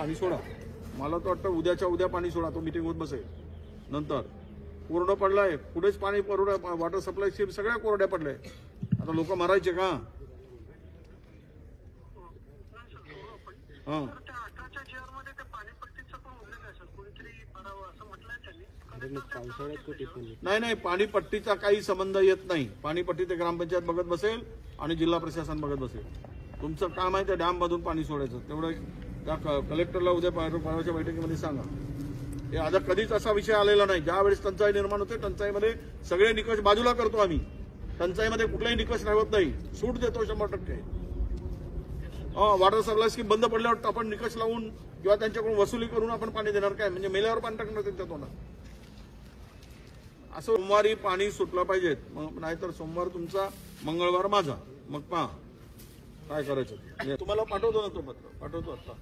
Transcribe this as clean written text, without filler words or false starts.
पाणी सोडा। मला तर वाटतं उद्याच्या उद्या पाणी सोडा, तो मीटिंग होत बसेल नंतर। कोरडं पडलाय, कुठेच पाणी पुरवठा वॉटर सप्लायची सगळ्या कोरड्या पडल्या। आता लोक मरायचे का? हां नाही, पाणीपट्टीचा काही संबंध येत नाही। पाणीपट्टी ते ग्रामपंचायत बघत बसेल आणि जिल्हा प्रशासन बघत बसेल। तुमचं काम आहे त्या डॅम मधून पाणी सोडायचं, तेवढं त्या कलेक्टरला उद्या परवाच्या बैठकीमध्ये सांगा। हे आता कधीच असा विषय आलेला नाही। ज्या वेळेस टंचाई निर्माण होते, टंचाईमध्ये सगळे निकष बाजूला करतो आम्ही। टंचाईमध्ये कुठलाही निकष राहत नाही, सूट देतो 100%। वॉटर सप्लाय स्कीम बंद पडल्यावर आपण निकष लावून किंवा त्यांच्याकडून वसुली करून आपण पाणी देणार काय? म्हणजे मेल्यावर पाणी टाकणार त्यांच्या तोंडात। असं सोमवारी पाणी सुटलं पाहिजे, नाहीतर सोमवार तुमचा मंगळवार माझा। मग पहा काय करायचं। तुम्हाला पाठवतो ना तो पत्र, पाठवतो आता।